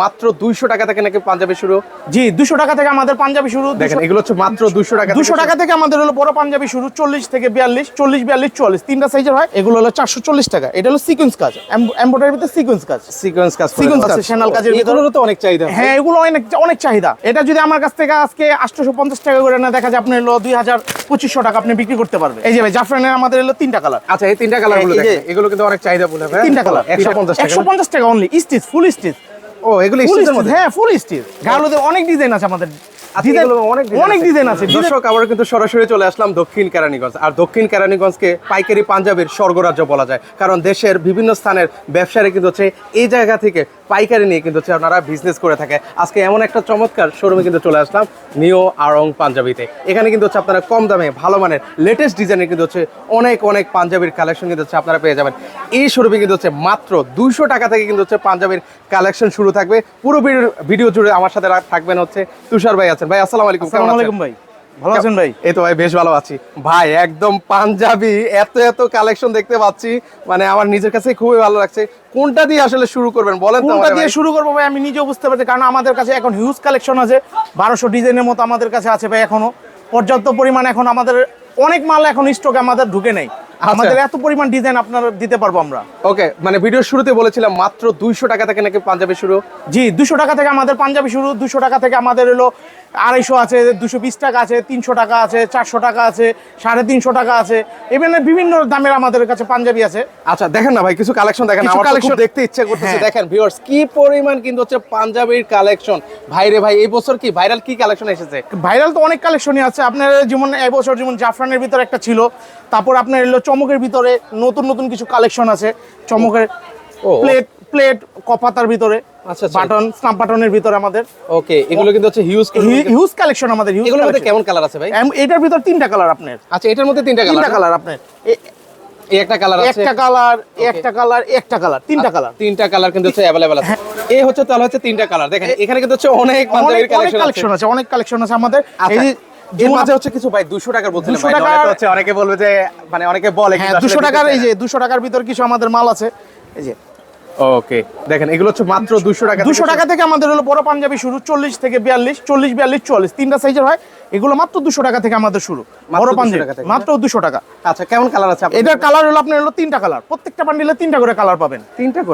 মাত্র 200 টাকা থেকে নাকি পাঞ্জাবি শুরু? জি 200 টাকা থেকে আমাদের পাঞ্জাবি শুরু। দেখেন এগুলো হচ্ছে মাত্র 200 টাকা। 200 টাকা থেকে আমাদের হলো বড় পাঞ্জাবি শুরু 40 থেকে 42, 40, 42, 44 তিনটা সাইজের হয়। এগুলো হলো 440 টাকা। এটা হলো সিকোয়েন্স কাজ, এমব্রয়ডারির ভিতরে সিকোয়েন্স কাজ, সিকোয়েন্স কাজ, সেনাল কাজের ভিতরে তো অনেক চাহিদা। হ্যাঁ এগুলো অনেক চাহিদা। এটা যদি আমার কাছ থেকে আজকে 850 টাকা করে না দেখা যায় আপনি হলো 2000-2500 টাকা আপনি বিক্রি করতে পারবেন। এই যে ভাই জাফরানের আমাদের হলো তিনটা কালার। আচ্ছা এই তিনটা কালার গুলো দেখেন, এগুলো কিন্তু অনেক চাহিদা বলে ভাই। তিনটা কালার 150 টাকা অনলি, স্টিচ, ফুল স্টিচ। ও এগুলো স্টিচের মধ্যে? হ্যাঁ ফুল স্টিচ। গাড়োতে অনেক ডিজাইন আছে আমাদের, অনেক ডিজাইন আছে। দর্শক আমরা কিন্তু সরাসরি চলে আসলাম দক্ষিণ কেরানীগঞ্জ। আর দক্ষিণ কেরানীগঞ্জকে পাইকারি পাঞ্জাবির স্বর্গরাজ্য বলা যায়, কারণ দেশের বিভিন্ন স্থানের ব্যবসায়ী কিন্তু হচ্ছে এই জায়গা থেকে পাইকারি নিয়ে কিন্তু হচ্ছে আপনারা বিজনেস করে থাকে। আজকে এমন একটা চমৎকার শোরুমে কিন্তু চলে আসলাম নিউ আড়ং পাঞ্জাবিতে। এখানে কিন্তু হচ্ছে আপনারা কম দামে ভালো মানের লেটেস্ট ডিজাইনের কিন্তু হচ্ছে অনেক পাঞ্জাবির কালেকশন কিন্তু হচ্ছে আপনারা পেয়ে যাবেন। এই শোরুমে কিন্তু হচ্ছে মাত্র 200 টাকা থেকে কিন্তু হচ্ছে পাঞ্জাবির কালেকশন শুরু থাকবে। পুরো ভিডিও জুড়ে আমার সাথে থাকবেন হচ্ছে তুষার ভাই আছেন। ভাই আসসালামু আলাইকুম। আসসালামু আলাইকুম ভাই, ভালো আছেন ভাই? এই তো ভাই বেশ ভালো আছি ভাই। একদম পাঞ্জাবি এত কালেকশন দেখতে পাচ্ছি, মানে আমার নিজের কাছে খুবই ভালো লাগছে। কোনটা দিয়ে আসলে শুরু করবেন বলেন তো? কোনটা দিয়ে শুরু করব ভাই আমি নিজেও বুঝতে পারছি, কারণ আমাদের কাছে এখন হিউজ কালেকশন আছে। 1200 ডিজাইনের মতো আমাদের কাছে আছে ভাই। এখনো পর্যাপ্ত পরিমাণ এখন আমাদের অনেক মাল এখন স্টকে আমাদের ঢুকে নেই। আমাদের এত পরিমাণ ডিজাইন আপনারা দিতে পারবো আমরা। ওকে, মানে ভিডিওর শুরুতে বলেছিলাম মাত্র 200 টাকা থেকে নাকি পাঞ্জাবি শুরু? জি 200 টাকা থেকে আমাদের পাঞ্জাবি শুরু। 200 টাকা থেকে আমাদের হলো 250 আছে, 220 টাকা আছে, 300 টাকা আছে, 400 টাকা আছে, 350 টাকা আছে। এখানে বিভিন্ন দামের আমাদের কাছে পাঞ্জাবি আছে। আচ্ছা দেখেন না ভাই কিছু কালেকশন দেখেন, আমার কালেকশন দেখতে ইচ্ছে করতেছে। দেখেন ভিউয়ার্স কি পরিমাণ কিন্তু হচ্ছে পাঞ্জাবির কালেকশন। ভাই রে ভাই এই বছর কি ভাইরাল কি কালেকশন এসেছে? ভাইরাল তো অনেক কালেকশনই আছে আপনার, যেমন এই বছর যেমন জাফরানের ভিতরে একটা ছিল, তারপর আপনার হলো চমকের ভিতরে নতুন কিছু কালেকশন আছে। চমকের প্লেট কপাতার ভিতরে, আচ্ছা বাটন স্নাপ বাটনের ভিতরে আমাদের। ওকে, এগুলো কিন্তু হচ্ছে হিউজ কালেকশন আমাদের। এগুলোর মধ্যে কেমন কালার আছে ভাই? এটার ভিতর তিনটা কালার আপনার। আচ্ছা এটার মধ্যে তিনটা কালার আপনার। এই একটা কালার আছে, একটা কালার, তিনটা কালার কিন্তু হচ্ছে अवेलेबल আছে। এই হচ্ছে তাহলে হচ্ছে তিনটা কালার। দেখেন এখানে কিন্তু হচ্ছে অনেক পাঞ্জাবির কালেকশন আছে, অনেক কালেকশন আছে আমাদের। এই এর মাঝে হচ্ছে কিছু ভাই 200 টাকার বলছিলেন ভাই, অনেকে হচ্ছে অনেকে বলবে যে মানে অনেকে বলে কিন্তু 200 টাকার, এই যে 200 টাকার ভিতর কিছু আমাদের মাল আছে। এই যে ওকে দেখেন এগুলো হচ্ছে মাত্র 200 টাকা। 200 টাকা থেকে আমাদের হলো বড় পাঞ্জাবি শুরু 40 থেকে 42, 40, 42, 44 তিনটা সাইজের হয়। এগুলো মাত্র 200 টাকা থেকে আমাদের শুরু বড় পাঞ্জাবি, মাত্র 200 টাকা। আচ্ছা কেমন কালার আছে আপনাদের? এটার কালার হলো আপনার হলো তিনটা কালার, প্রত্যেকটা বান্ডিলে তিনটা করে কালার পাবেন।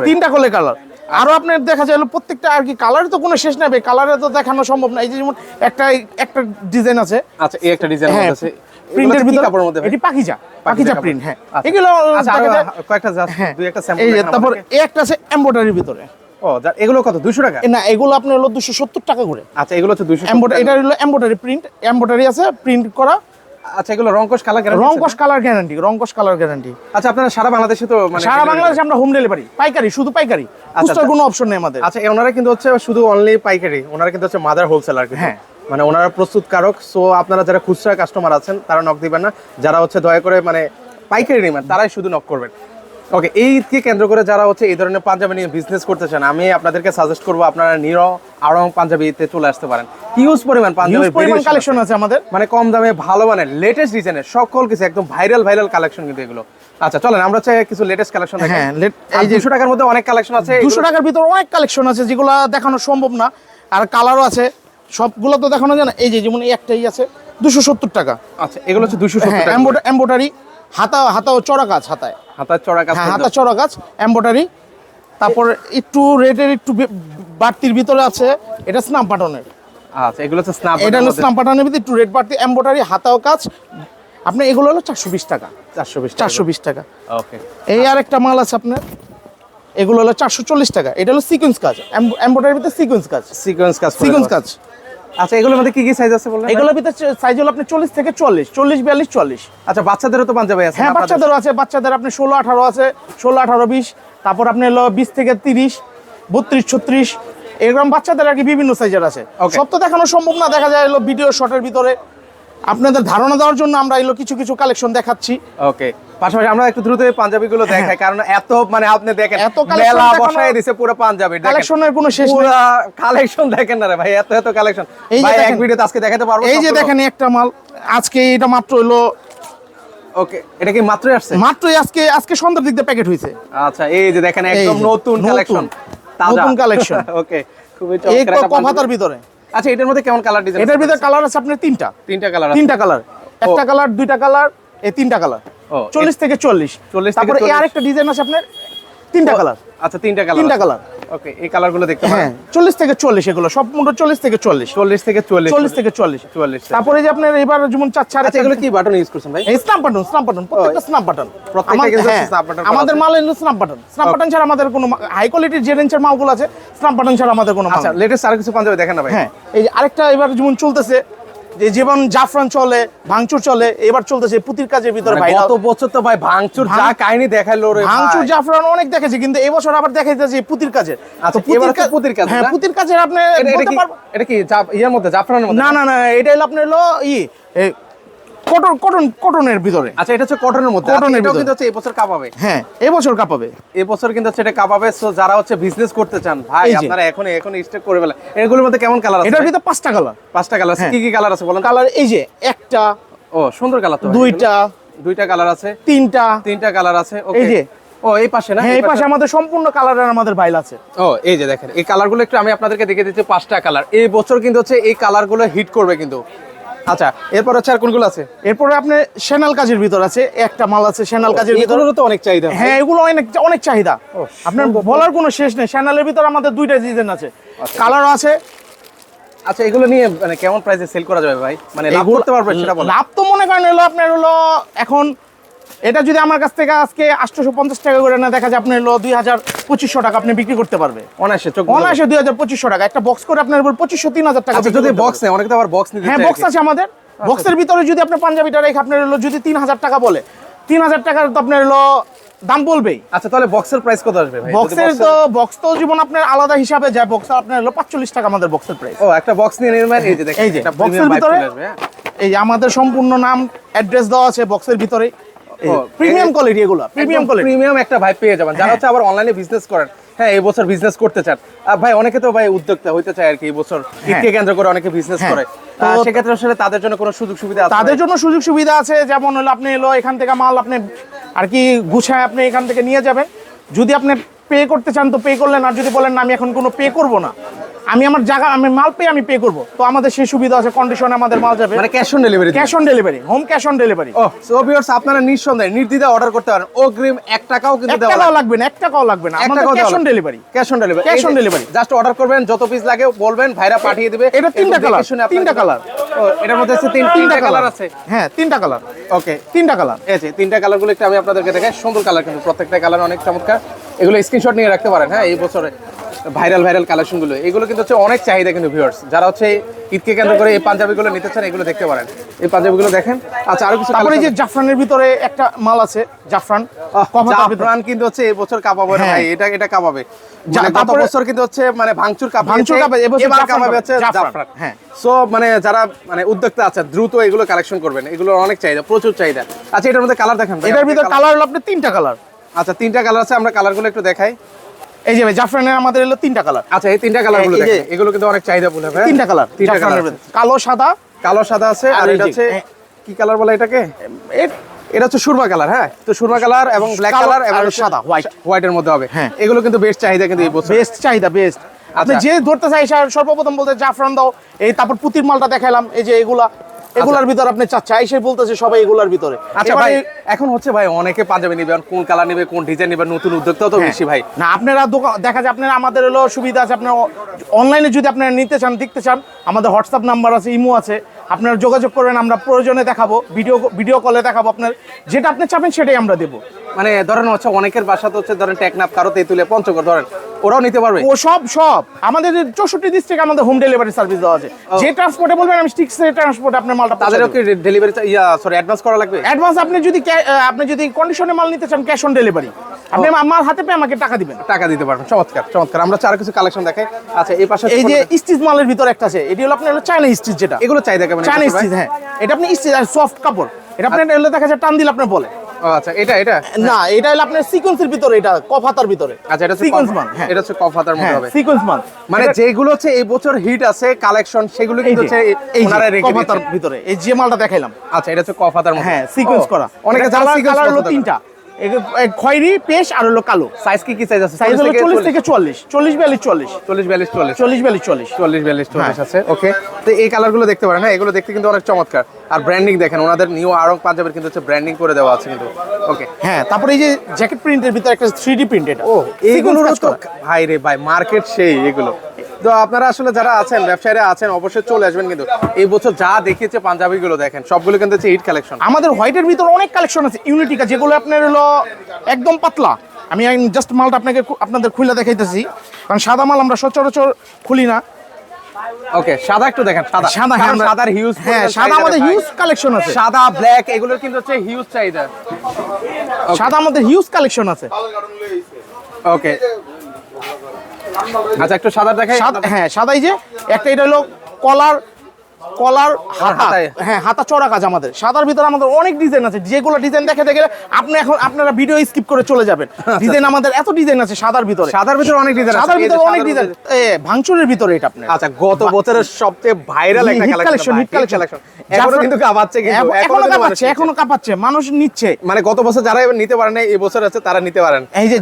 তিনটা করে কালার। আরো আপনার দেখা যায় প্রত্যেকটা আর কি কালারে তো কোনো শেষ নেই, কালারে তো দেখানো সম্ভব না। এই যে যেমন একটা ডিজাইন আছে। আচ্ছা এই একটা ডিজাইন আছে প্রিন্টের ভিতরে, কাপড়ের মধ্যে এটি পাকিজা প্রিন্ট। হ্যাঁ এগুলো কয়েকটা জাস্ট দুই একটা স্যাম্পল। এই যে তারপর এই একটা আছে এমব্রয়ডারির ভিতরে। ও এগুলো কত? 200 টাকা না এগুলো আপনার হলো 270 টাকা করে। আচ্ছা এগুলো হচ্ছে 200। এটা হলো এমব্রয়ডারি প্রিন্ট, এমব্রয়ডারি আছে প্রিন্ট করা। আচ্ছা এগুলো রংকশ কালার গ্যারান্টি। আচ্ছা আপনারা সারা বাংলাদেশে তো মানে সারা বাংলাদেশে আমরা হোম ডেলিভারি, পাইকারি, শুধু পাইকারি, খুচরার কোনো অপশন নেই আমাদের। আচ্ছা ওনারা কিন্তু হচ্ছে শুধু অনলি পাইকারি, ওনারা কিন্তু হচ্ছে মাদার হোলসেলার কিন্তু। হ্যাঁ মানে ওনারা প্রস্তুতকারক। সো আপনারা যারা খুচরা কাস্টমার আছেন তারা নক দিবেন না, যারা হচ্ছে দয়া করে মানে পাইকারি নেবেন তারাই শুধু নক করবেন। ওকে, এই ঈদকে কেন্দ্র করে যারা হচ্ছে এই ধরনের পাঞ্জাবি নিয়ে বিজনেস করতে চান, আমি আপনাদেরকে সাজেস্ট করবো আপনারা নিউ আড়ং পাঞ্জাবিতে চলে আসতে পারেন। হিউজ পরিমাণ পাঞ্জাবির কালেকশন আছে আমাদের, মানে কম দামে ভালো মানের লেটেস্ট ডিজাইনের সকল কিছু একদম ভাইরাল কালেকশন কিন্তু এগুলো। আচ্ছা চলেন আমরা চাই কিছু লেটেস্ট কালেকশন দেখি। হ্যাঁ এই 200 টাকার মধ্যে অনেক কালেকশন আছে। 200 টাকার ভিতর অনেক কালেকশন আছে যেগুলো দেখানো সম্ভব না, আর কালারও আছে, সবগুলো তো দেখানো যায় না। এই যে যেমন এই একটাই আছে 270 টাকা। আচ্ছা এগুলো হচ্ছে 270 টাকা। এমব্রয়ডারি, হাতাও চড়া কাজ, হাতার চড়া কাজ এমব্রয়ডারি। তারপর একটু রেটের একটু বাড়তির ভিতরে আছে, এটা স্নাপ বাটনের। আচ্ছা এগুলো হচ্ছে স্নাপ, এটা হলো স্নাপ বাটনের ভিতরে একটু রেট বাড়তি, এমব্রয়ডারি, হাতাও কাজ। আপনি এগুলো হলো 420 টাকা। 420 টাকা। ওকে, এই আরেকটা মাল আছে আপনার, এগুলো হলো 440 টাকা। এটা হলো সিকোয়েন্স কাজ, এমব্রয়ডারির ভিতরে সিকোয়েন্স কাজ। আচ্ছা এগুলোর মধ্যে কি সাইজ আছে বললেন? এগুলোর ভিতরে সাইজ হলো আপনি 40 থেকে 40, 40, 42, 40। আচ্ছা বাচ্চাদেরও তো পাঞ্জাবি আছে? হ্যাঁ বাচ্চাদেরও আছে, বাচ্চাদের আপনি 16, 18 আছে, 16, 18, 20। তারপর আপনি হলো 20 থেকে 30, 32, 36 এরকম বাচ্চাদের আর কি বিভিন্ন সাইজের আছে। সব তো দেখানো সম্ভব না, দেখা যায় হলো ভিডিও শর্টের ভিতরে। আপনাদের ধারণা দেওয়ার জন্য আমরা এগুলো কিছু কালেকশন দেখাচ্ছি। ওকে, পাশাপাশি আমরা একটু দ্রুত পাঞ্জাবিগুলো দেখাই, কারণ এত মানে আপনি দেখেন এত মেলা বসায় দিয়েছে পুরো পাঞ্জাবি, কালেকশনের কোনো শেষ নেই। পুরো কালেকশন দেখেন না রে ভাই, এত কালেকশন। ভাই এক ভিডিওতে আজকে দেখাতে পারবো? এই যে দেখেন একটা মাল আজকে, এটা মাত্র হলো। ওকে, এটা কি মাত্রই আসছে? মাত্রই আজকে সন্ধ্যার দিক দিয়ে প্যাকেট হয়েছে। আচ্ছা এই যে দেখেন একদম নতুন কালেকশন, নতুন কালেকশন। ওকে খুবই এই চমৎকার একটা কফাতার পাঞ্জাবি। ভিতরে। আচ্ছা এটার মধ্যে কেমন কালার ডিজাইন? এটার ভিতরে কালার আছে আপনার তিনটা কালার আছে। তিনটা কালার, একটা কালার, দুইটা কালার, এই তিনটা কালার। ও 40 থেকে 40। 40 থেকে তারপরে 40 এই আরেকটা ডিজাইন আছে আপনার তিনটা কালার। আচ্ছা তিনটা কালার। ওকে এই কালারগুলো দেখতে হ্যাঁ পারেন। 40 থেকে 40 এগুলো সব মোট 40 থেকে 40। 40 থেকে 40। 40 থেকে 40। 44। তারপরে যে আপনার এবার যেমন চাচ্ছে আচ্ছা এগুলো কি বাটন ইউজ করছেন ভাই? এই স্ন্যাপ বাটন প্রত্যেকটা স্ন্যাপ বাটন। প্রত্যেকটা কিন্তু স্ন্যাপ বাটন। আমাদের মাল হলো স্ন্যাপ বাটন। স্ন্যাপ বাটন ছাড়া আমাদের কোনো হাই কোয়ালিটির যে রেঞ্জের মালগুলো আছে স্ন্যাপ বাটন ছাড়া আমাদের কোনো মাল আচ্ছা নেই। লেটেস্ট আর কিছু পাঞ্জাবি দেখেন না ভাই? হ্যাঁ এই যে আরেকটা এবার যেমন চলতেছে যে যেমন জাফরান চলে, ভাঙচুর চলে, এবার চলতেছে পুতির কাজের ভিতরে ভাই। গত বছর তো ভাই ভাঙচুর যা কাহিনী দেখাইলো রে ভাই। ভাঙচুর জাফরান অনেক দেখেছি, কিন্তু এবছর আবার দেখাইতেছে পুতির কাজের। আচ্ছা এবার তো পুতির কাজ। হ্যাঁ পুতির কাজের আপনি বলতে পারবো। এটা কি ইয়ার মধ্যে জাফরানের মধ্যে? না এটা হলো আপনার হলো কটনের ভিতরে। আচ্ছা এটা হচ্ছে কটনের মধ্যে। কটনের এটাও ভিতরে। কিন্তু হচ্ছে এই বছর কাপাবে। হ্যাঁ এবছর কাঁপাবে। এই বছর কিন্তু হচ্ছে এটা কাপাবে। সো যারা হচ্ছে বিজনেস করতে চান ভাই এই যে। আপনারা এখন স্টার্ট করে ফেলেন। এগুলোর মধ্যে কেমন কালার আছে? এটার ভিতরে 5টা কালার। 5টা কালার আছে। হ্যাঁ। কি কি কালার আছে বলেন? কালার এই যে একটা, ও সুন্দর কালার তো ভাই। দুইটা কালার আছে। তিনটা কালার আছে। ওকে এই যে। ও এই পাশে না? হ্যাঁ এই পাশে আমাদের সম্পূর্ণ কালারের আমাদের বাইল আছে। ও এই যে দেখেন এই কালারগুলো একটু আমি আপনাদেরকে দেখিয়ে দিচ্ছি। 5টা কালার এই বছর কিন্তু হচ্ছে এই কালারগুলো হিট করবে কিন্তু। আচ্ছা এরপর হচ্ছে আর কোনগুলো আছে? এরপরে আপনার শ্যানেল কাজের ভিতর আছে একটা মাল আছে শ্যানেল কাজের ভিতর। এগুলোরও তো অনেক চাহিদা। হ্যাঁ এগুলো অনেক চাহিদা। আপনার বলার কোনো শেষ নেই। শ্যানেলের ভিতর আমাদের দুইটা ডিজাইন আছে, কালার আছে। আচ্ছা এগুলো নিয়ে মানে কেমন প্রাইসে সেল করা যাবে ভাই? মানে লাভ করতে পারবে সেটা বলেন। লাভ তো মনে করেন হলো আপনার হলো এখন এটা যদি আমার কাছ থেকে আজকে 850 টাকা করে না দেখা যায় আপনার হলো 2000-2500 টাকা আপনি বিক্রি করতে পারবে অনায়াসে। 2000-2500 টাকা একটা বক্স করে আপনার উপর 2500-3000 টাকা। আচ্ছা যদি বক্স নেই, অনেকে তো আবার বক্স নিতে চায়। হ্যাঁ বক্স আছে আমাদের। বক্সের ভিতরে যদি আপনি পাঞ্জাবিটা রেখে আপনার হলো যদি 3000 টাকা বলে 3000 টাকার তো আপনার হলো দাম বলবেই। আচ্ছা তাহলে বক্সের প্রাইস কত আসবে ভাই? বক্স তো জীবন আপনার আলাদা হিসাবে যায়। বক্স আপনার হলো 45 টাকা আমাদের বক্সের প্রাইস। ও একটা বক্স নিয়ে নির্মাণ। এই যে দেখেন এই যে এটা বক্সের ভিতরে এই যে আমাদের সম্পূর্ণ নাম অ্যাড্রেস দেওয়া আছে বক্সের ভিতরে। প্রিমিয়াম কোয়ালিটি এগুলো প্রিমিয়াম একটা ভাই পেয়ে যাবেন যারা হচ্ছে আবার অনলাইনে বিজনেস করেন। হ্যাঁ এই বছর বিজনেস করতে চান ভাই, অনেকে তো ভাই উদ্যোক্তা হইতে চায় আর কি। এই বছর ঈদকে কেন্দ্র করে অনেকে বিজনেস করে। তো সেক্ষেত্রে আসলে তাদের জন্য কোনো সুযোগ সুবিধা আছে? তাদের জন্য সুযোগ সুবিধা আছে, যেমন হলো আপনি হলো এখান থেকে মাল আপনি আর কি গুছায় আপনি এখান থেকে নিয়ে যাবেন। যদি আপনি পে করতে চান তো পে করলেন, আর যদি বলেন না আমি এখন কোনো পে করব না, আমি আমার জায়গা আমি মাল পেয়ে আমি পে করব, তো আমাদের সেই সুবিধা আছে। কন্ডিশনে আমাদের মাল যাবে মানে cash on delivery. Home cash on delivery. ও সো ভিউয়ার্স আপনারা নিঃসন্দেহে নির্দ্বিধায় অর্ডার করতে পারেন। অগ্রিম 1 টাকাও কিন্তু দেওয়া লাগবে না। 1 টাকাও লাগবে না। আমাদের cash on delivery. Cash on delivery just order করবেন, যত পিস লাগে বলবেন, ভাইরা পাঠিয়ে দিবে। এটা 3টা কালার। ও এটার মধ্যে আছে 3টা কালার আছে। হ্যাঁ 3টা কালার। ওকে 3টা কালার। এই যে 3টা কালারগুলো একটু আমি আপনাদেরকে দেখাই। সুন্দর কালার কিন্তু প্রত্যেকটা কালার অনেক চমৎকার। এগুলো স্ক্রিনশট নিয়ে রাখতে পারেন। হ্যাঁ এই বছরে ভাইরাল কালেকশনগুলো এগুলো কিন্তু হচ্ছে অনেক চাহিদা কিন্তু ভিউয়ার্স। যারা হচ্ছে ঈদকে কেন্দ্র করে এই পাঞ্জাবিগুলো নিতে চান এগুলো দেখতে পারেন। এই পাঞ্জাবিগুলো দেখেন। আচ্ছা আরো কিছু তারপরে যে জাফরানের ভিতরে একটা মাল আছে জাফরান কিন্তু হচ্ছে এই বছর কাঁপাবে না ভাই। এটা কাঁপাবে। গত বছর কিন্তু হচ্ছে মানে ভাঙচুর এবার কাঁপাবে হচ্ছে জাফরান। হ্যাঁ সো মানে যারা মানে উদ্যোক্তা আছে দ্রুত এগুলো কালেকশন করবেন। এগুলো অনেক চাহিদা, প্রচুর চাহিদা। আচ্ছা এটার মধ্যে কালার দেখেন। এটার ভিতরে কালার হলো আপনার 3টা কালার। আচ্ছা 3টা কালার আছে, আমরা কালারগুলো একটু দেখাই। এই যে জাফরানের আমাদের হলো 3টা কালার। আচ্ছা এই 3টা কালারগুলো দেখেন। এগুলো কিন্তু অনেক চাহিদা বলে ভাই। 3টা কালার। কালো সাদা আছে। আর এটা হচ্ছে কি কালার বলে এটাকে? এটা হচ্ছে সুরমা কালার। হ্যাঁ তো সুরমা কালার এবং ব্ল্যাক কালার এবং সাদা হোয়াইটের মধ্যে হবে। হ্যাঁ এগুলো কিন্তু বেস্ট চাহিদা কিন্তু এই বছর। বেস্ট চাহিদা বেস্ট। আপনি যে ধরতে চাই সর্বপ্রথম বলতে জাফরান দাও, এই তারপর পুতির মালটা দেখাইলাম। এই যে এগুলার ভিতর আপনি চাচ্ছা এসে বলতেছে সবাই এগুলার ভিতরে। আচ্ছা ভাই এখন হচ্ছে ভাই অনেকে পাঞ্জাবি নেবে, কোন কালার নেবে, কোন ডিজাইন নেবে, নতুন উদ্যোক্তা তো বেশি ভাই। না আপনারা দেখা যায় আপনারা আমাদের হলো সুবিধা আছে। আপনার অনলাইনে যদি আপনারা নিতে চান দেখতে চান, আমাদের হোয়াটসঅ্যাপ নাম্বার আছে, ইমো আছে, আপনারা যোগাযোগ করবেন। আমরা প্রয়োজনে দেখাবো, ভিডিও কলে দেখাবো। আপনার যেটা আপনি চাবেন সেটাই আমরা দেবো। মানে ধরেন হচ্ছে অনেকের বাসাতে হচ্ছে ধরেন টেকনাফ, কারো তেঁতুলিয়া, পঞ্চগড় ধরেন, ওরাও নিতে পারবে। ও সব আমাদের 64 ডিস্ট্রিক্টে আমাদের হোম ডেলিভারি সার্ভিস দেওয়া আছে। যে ট্রান্সপোর্টে বলবেন আমি ঠিক সেই ট্রান্সপোর্টে আপনার মালটা তাদেরও কি ডেলিভারি অ্যাডভান্স করা লাগবে? অ্যাডভান্স আপনি যদি কন্ডিশনে মাল নিতে চান ক্যাশ অন ডেলিভারি, আপনি মাল হাতে পেয়ে আমাকে টাকা দিবেন, টাকা দিতে পারবেন। চমৎকার। আমরা চার কিছু কালেকশন দেখাই। আচ্ছা এই পাশে এই যে স্টিচ মালের ভিতর একটা আছে, এটি হলো আপনার চায়না স্টিচ। যেটা এগুলো চাহিদা কেমন? China stitch. হ্যাঁ এটা আপনি স্টিচ আর সফট কাপড়। এটা আপনার এলে দেখা যায় টান দিলে আপনি বলে। আচ্ছা এটা না এটা হলো আপনার সিকোয়েন্সের ভিতরে, এটা কফাতার ভিতরে। আচ্ছা এটা সিকোয়েন্স মাল। হ্যাঁ এটা হচ্ছে কফাতার মধ্যে হবে সিকোয়েন্স মাল। মানে যেগুলো হচ্ছে এই বছর হিট আছে কালেকশন সেগুলো কিন্তু হচ্ছে ওনারা রেখে দিয়েছে কফাতার ভিতরে। এই যে মালটা দেখাইলাম, আচ্ছা এটা হচ্ছে কফাতার মধ্যে। হ্যাঁ সিকোয়েন্স করা। অনেকে কালার হলো 3টা। খয়েরি পেশ আর হলো কালো। সাইজ কি সাইজ আছে? সাইজ হলো 40 থেকে 44, 40 42 40, 40 42 40, 40 42 40, 40 42 40 আছে। ওকে, তো এই কালারগুলো দেখতে পারেন, হ্যাঁ এগুলো দেখতে কিন্তু অনেক চমৎকার। আর ব্র্যান্ডিং দেখেন, ওনাদের নিউ আরং পাঞ্জাবের কিন্তু হচ্ছে ব্র্যান্ডিং করে দেওয়া আছে কিন্তু। ওকে, হ্যাঁ তারপরে এই যে জ্যাকেট প্রিন্টের ভিতরে একটা 3D প্রিন্ট, এটা ও এইগুলো তো ভাই রে ভাই মার্কেট সেই এগুলো। তো আপনারা আসলে যারা আছেন ব্যবসায়ীরা আছেন অবশ্যই চলে আসবেন, কিন্তু এই বছর যা দেখিয়েছে পাঞ্জাবিগুলো দেখেন সবগুলো কিন্তু হচ্ছে হিট কালেকশন। আমাদের হোয়াইটের ভিতরে অনেক কালেকশন আছে ইউনিটিকা, যেগুলো আপনার হলো একদম পাতলা। আমি জাস্ট মালটা আপনাদের খুলে দেখাইতেছি, কারণ সাদা মাল আমরা সচরাচর খুলি না। ওকে, সাদা একটু দেখেন, সাদা সাদা, হ্যাঁ সাদার হিউজ, হ্যাঁ সাদা আমাদের হিউজ কালেকশন আছে, সাদা ব্ল্যাক এগুলোর কিন্তু হচ্ছে হিউজ চাহিদা। সাদা আমাদের হিউজ কালেকশন আছে। ওকে, আচ্ছা একটু সাদা দেখাই। হ্যাঁ সাদাই যে একটা, এটা হলো কলার হাতা, হ্যাঁ হাতা চড়া কাজ। আমাদের সাদার ভিতরে আমাদের অনেক ডিজাইন আছে, যেগুলো ডিজাইন দেখাতে গেলে আপনারা ভিডিও স্কিপ করে চলে যাবেন। ডিজাইন আমাদের এত ডিজাইন আছে সাদার ভিতরে অনেক ডিজাইন, সাদার ভিতরে অনেক ডিজাইন। ভাঙচুরের ভিতরে এটা আপনার। আচ্ছা, গত বছরের সবচেয়ে ভাইরাল একটা কালেকশন, হিট কালেকশন এখনো কিন্তু কাঁপাচ্ছে, এখনো কাঁপাচ্ছে, মানুষ নিচ্ছে। মানে গত বছর যারা এবার নিতে পারেন না, এই বছর আছে তারা নিতে পারেন। এই যে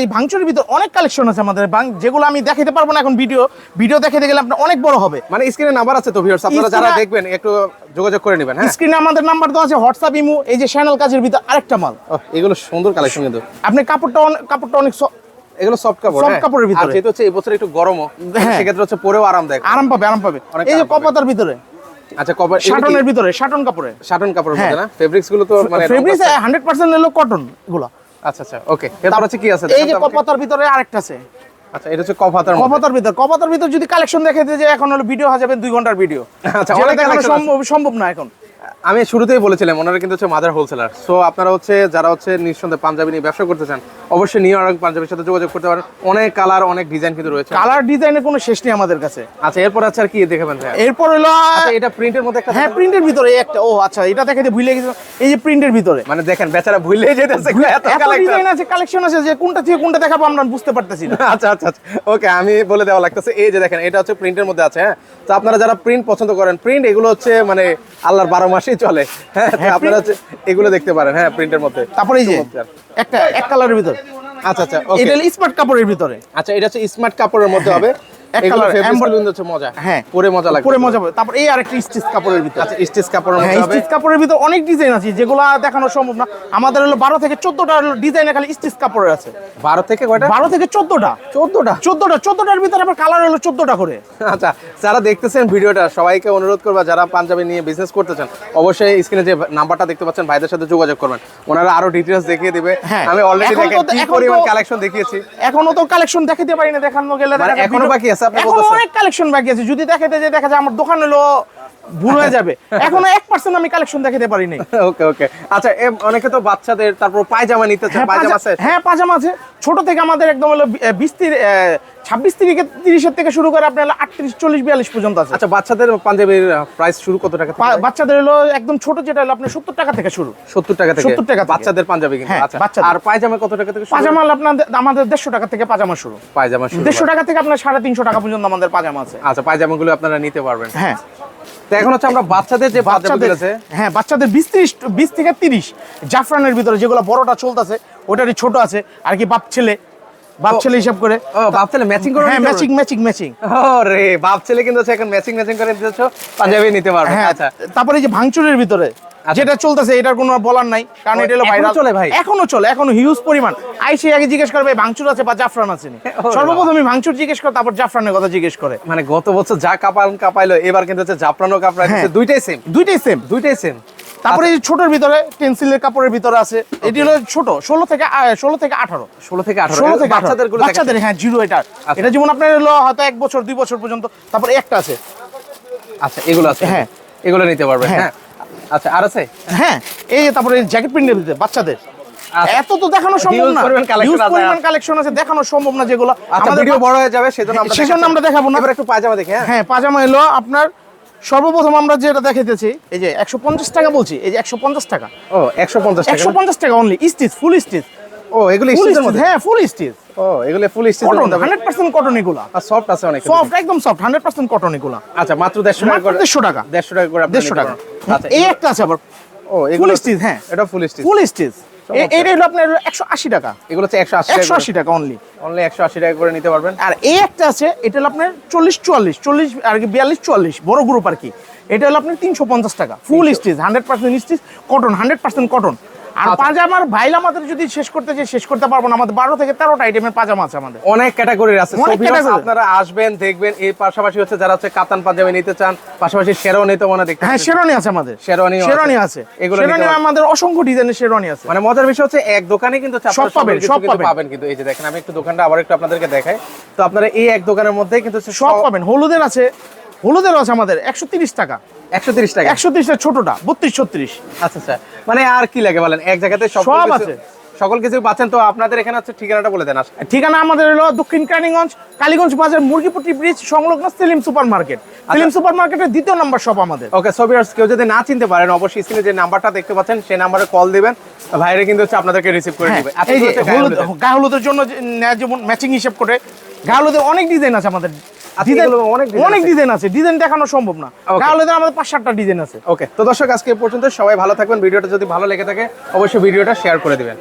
এই ভাঙচুরের ভিতরে অনেক কালেকশন আছে আমাদের, যেগুলো আমি দেখাতে পারবো না এখন। ভিডিও দেখাতে গেলে আপনার অনেক বড় হবে। মানে স্ক্রিনে নাম্বার আছে তো ভিউয়ার্স, আপনারা যারা দেখবেন একটু যোগাযোগ করে নেবেন। হ্যাঁ, স্ক্রিনে আমাদের নাম্বার দেওয়া আছে, হোয়াটসঅ্যাপ, ইমো। এই যে শ্যানেল কাজের ভিতরে আরেকটা মাল, এগুলো সুন্দর কালেকশন কিন্তু। আপনি কাপড়টা অনেক এগুলো সফট কাপড়, সফট কাপড়ের ভিতরে। যেহেতু হচ্ছে এই বছর একটু গরমও, সেক্ষেত্রে হচ্ছে পরেও আরাম পাবে। এই যে কপাতার ভিতরে, আচ্ছা কপার শাটনের ভিতরে, শাটন কাপড়ের মধ্যে না, ফেব্রিক্স গুলো তো মানে ফেব্রিক্স 100% হলো কটন গুলো। আচ্ছা ওকে, তারপর আছে কি আছে? এই যে কপাতার ভিতরে আরেকটা আছে। আচ্ছা, এটা হচ্ছে কপাতার ভিতর যদি কালেকশন দেখাতে যে এখন হলো ভিডিও হয়ে যাবে 2 ঘন্টার ভিডিও। আচ্ছা, অনেক সম্ভব না এখন। আমি শুরুতেই বলেছিলাম ওনারা কিন্তু হচ্ছে মাদার হোলসেলার। সো আপনারা হচ্ছে যারা হচ্ছে নিঃসন্দেহে পাঞ্জাবি নিয়ে ব্যবসা করতে চান, অবশ্যই নিউ আরং পাঞ্জাবির সাথে যোগাযোগ করতে পারেন। অনেক কালার, অনেক ডিজাইন কিন্তু রয়েছে। কালার ডিজাইনের কোনো শেষ নেই আমাদের কাছে। আচ্ছা, এরপর আছে আর কি দেখাবেন? এরপর হলো এটা প্রিন্টের মধ্যে একটা, হ্যাঁ প্রিন্টের ভিতরে একটা। ও আচ্ছা, এটা দেখাতে ভুলে গেছি। এই যে প্রিন্টের ভিতরে মানে দেখেন বেচারা ভুলে যেতেছে, এত ডিজাইন আছে, কালেকশন আছে, যে কোনটা থেকে কোনটা দেখাবো আমরা বুঝতে পারতেছি না। আচ্ছা ওকে, আমি বলে দেওয়া লাগতেছে। এই যে দেখেন, এটা হচ্ছে প্রিন্টের মধ্যে আছে। হ্যাঁ, তো আপনারা যারা প্রিন্ট পছন্দ করেন, প্রিন্ট এগুলো হচ্ছে মানে আল্লাহর 12 মাসেই চলে। হ্যাঁ, আপনারা হচ্ছে এগুলো দেখতে পারেন। হ্যাঁ, প্রিন্টের মধ্যে। তারপরে এই যে একটা এক কালারের ভিতর। আচ্ছা ওকে, এটা স্মার্ট কাপড়ের ভিতরে। আচ্ছা, এটা হচ্ছে স্মার্ট কাপড়ের মধ্যে হবে। এগুলো ফেব্রিক্স হচ্ছে মজা, হ্যাঁ পরে মজা লাগবে, পরে মজা হবে। তারপর এই আরেকটা স্টিচ কাপড়ের ভিতর। আচ্ছা, স্টিচ কাপড়ের মধ্যে হবে। স্টিচ কাপড়ের ভিতর অনেক ডিজাইন আছে, যেগুলো দেখানো সম্ভব না। আমাদের হলো 12 থেকে 14টা ডিজাইন খালি স্টিচ কাপড়ের আছে। 12 থেকে কয়টা? 12 থেকে 14টা। 14টার ভিতরে আবার কালার হলো 14টা করে। আচ্ছা, যারা দেখতেছেন ভিডিওটা সবাইকে অনুরোধ করবা, যারা পাঞ্জাবি নিয়ে বিজনেস করতে চান, অবশ্যই স্ক্রিনে যে নাম্বারটা দেখতে পাচ্ছেন ভাইদের সাথে যোগাযোগ করবেন, ওনারা আরো ডিটেইলস দেখিয়ে দিবে। আমি অলরেডি দেখেন কি পরিমাণ কালেকশন দেখিয়েছি। এখনো তো কালেকশন দেখাতে পারি না, দেখানো গেলে এখনো বাকি আছে। আপনি এখনো অনেক কালেকশন বাকি আছে, যদি দেখাতে যে দেখা যায় আমার দোকান হলো ভুল হয়ে যাবে। এখনো 1% আমি কালেকশন দেখাতে পারি নাই। ওকে আচ্ছা, অনেকে তো বাচ্চাদের তারপর পায়জামা নিতে চায়, পায়জামা আছে? হ্যাঁ, পায়জামা আছে। ছোট থেকে আমাদের একদম হলো 26 থেকে 30 থেকে শুরু করে আপনার 38 40 42 পর্যন্ত আছে। আচ্ছা, বাচ্চাদের পাঞ্জাবির প্রাইস শুরু কত টাকা থেকে? বাচ্চাদের হলো একদম ছোট যেটা হলো আপনার 70 টাকা থেকে শুরু। 70 টাকা থেকে 70 টাকা বাচ্চাদের পাঞ্জাবি কিন্তু। আচ্ছা, আর পায়জামা কত টাকা থেকে শুরু? পায়জামা আমাদের 150 টাকা থেকে পায়জামা শুরু। 150 টাকা থেকে আপনার 350 টাকা পর্যন্ত আমাদের পায়জামা আছে। আচ্ছা, পায়জামাগুলো আপনারা নিতে পারবেন। হ্যাঁ, তো এখন হচ্ছে আমরা বাচ্চাদের যে পাঞ্জাবিগুলো আছে, হ্যাঁ বাচ্চাদের 20 থেকে 30 জাফরানের ভিতরে, যেগুলো বড়টা চলতেছে ওটারই ছোট আছে আর কি। বাপ ছেলে হিসাব করে। বাপ ছেলে ম্যাচিং করে? হ্যাঁ, ম্যাচিং। ওরে বাপ ছেলে কিন্তু এখন ম্যাচিং করে দিতেছো, পাঞ্জাবি নিতে পারবে। আচ্ছা, তারপরে এই যে ভাঙচুরের ভিতরে যেটা চলতেছে, এটার কোনো বলার নাই, কারণ এটা হলো ভাইরাল। চলে ভাই, এখনো চলে, এখনো হিউজ পরিমাণ। আইসে আগে জিজ্ঞেস করবে ভাঙচুর আছে বা জাফরান আছে নি। সর্বপ্রথমে ভাঙচুর জিজ্ঞেস করে, তারপর জাফরানের কথা জিজ্ঞেস করে। মানে গত বছর যা কাপাইলো, এবার কিন্তু হচ্ছে জাফরানও কাপাইছে। দুইটাই সেম। তারপরে এই ছোটর ভিতরে পেন্সিলের কাপড়ের ভিতরে আছে। এটি হলো ছোট 16 থেকে 18 বাচ্চাদের। হ্যাঁ, জিরো এটা যেমন আপনার হলো হয়তো 1 বছর 2 বছর পর্যন্ত। তারপরে একটা আছে। আচ্ছা, এগুলো আছে। হ্যাঁ, এগুলো নিতে পারবেন। হ্যাঁ, আচ্ছা, আর আছে। হ্যাঁ, এই যে তারপরে জ্যাকেট প্রিন্টের ভিতরে বাচ্চাদের। এত তো দেখানো সম্ভব না, হিউজ পরিমাণ কালেকশন আছে, দেখানো সম্ভব না যেগুলো। আমাদের ভিডিও বড় হয়ে যাবে, সেজন্য আমরা দেখাবো না। এবার একটু পায়জামা দেখি। হ্যাঁ, পায়জামা এলো আপনার সর্বপ্রথম আমরা যেটা দেখাইতেছি, এই যে 150 টাকা বলছি, এই যে 150 টাকা। ও, 150 টাকা অনলি। Stitch, full stitch. ও, এগুলো স্টিচের মধ্যে? হ্যাঁ, ফুল স্টিচ। ও, এগুলো ফুল স্টিচ, 100% কটন এগুলো। আর সফট আছে অনেক, সফট, একদম সফট, 100% কটন এগুলো। আচ্ছা, মাত্র 150 টাকা করে। 150 টাকা 150 টাকা করে। 150 টাকা। আচ্ছা, এই একটা আছে আবার ও, ফুল স্টিচ। হ্যাঁ, এটা ফুল স্টিচ। ফুল স্টিচ এটা হলো আপনার 180 টাকা। এগুলো হচ্ছে 180 টাকা অনলি 180 টাকা করে নিতে পারবেন। আর এই একটা আছে, এটা হলো আপনার 40 আর কি 42 বড় গ্রুপ আর কি। এটা হলো আপনার 350 টাকা full stitch, 100% stitch, cotton, 100% cotton. আর পাজামার ভাইল আমাদের যদি শেষ করতে চাই শেষ করতে পারবো না, আমাদের 12 থেকে 13টা আইটেমের পাজামা আছে আমাদের, অনেক ক্যাটাগরির আছে। অনেক So viewers, category। আপনারা আসবেন দেখবেন। এই পাশাপাশি হচ্ছে যারা হচ্ছে কাতান পাঞ্জাবি নিতে চান, পাশাপাশি শেরওয়ানি তো মনে দেখতে হ্যাঁ শেরওয়ানি আছে আমাদের, শেরওয়ানিও আছে। শেরওয়ানি আছে, এগুলো শেরওয়ানি নিতে পারবেন। আমাদের অসংখ্য ডিজাইনের শেরওয়ানি আছে। মানে মজার বিষয় হচ্ছে এক দোকানে কিন্তু হচ্ছে আপনারা সব পাবেন, কিছু সব কিছু পাবেন। পাবেন। কিন্তু এই যে দেখেন, আমি একটু দোকানটা আবার একটু আপনাদেরকে দেখাই। তো আপনারা এই এক দোকানের মধ্যে কিন্তু হচ্ছে সব পাবেন। হলুদের আছে, হলুদেরও আছে আমাদের 130 টাকা, 130 টাকা। 130 টাকা ছোটটা 32 36। আচ্ছা আচ্ছা, মানে আর কি লাগে বলেন, এক জায়গাতে সব কিছু- আছে। সকল কিছু পাচ্ছেন। তো আপনাদের এখানে হচ্ছে ঠিকানাটা বলে দেন আসলে। ঠিকানা আমাদের হলো দক্ষিণ কেরানীগঞ্জ, কালীগঞ্জ বাজার, মুরগিপট্টি ব্রিজ সংলগ্ন Selim super market. Selim super মার্কেটের 2য় নম্বর শপ আমাদের। ওকে, সো ভিউয়ার্স, কেউ যদি না চিনতে পারেন অবশ্যই স্ক্রিনে যে নাম্বারটা দেখতে পাচ্ছেন সেই নাম্বারে কল দিবেন, ভাইরে কিন্তু হচ্ছে আপনাদেরকে রিসিভ করে হ্যাঁ, নেবে। আচ্ছা, এই যে হচ্ছে গায়ে হলুদ, হলুদের। গায়ে হলুদের জন্য যে নেয় যেমন ম্যাচিং হিসাব করে, গায়ে হলুদের অনেক ডিজাইন আছে আমাদের। আচ্ছা, ডিজাইন এগুলো অনেক design অনেক আছে। ডিজাইন আছে, ডিজাইন দেখানো সম্ভব না। Okay. গায়ে হলুদের আমাদের 5-7টা ডিজাইন আছে। ওকে, তো দর্শক আজকে এ পর্যন্ত। সবাই ভালো থাকবেন। ভিডিওটা যদি ভালো লেগে থাকে অবশ্যই ভিডিওটা শেয়ার করে দিবেন।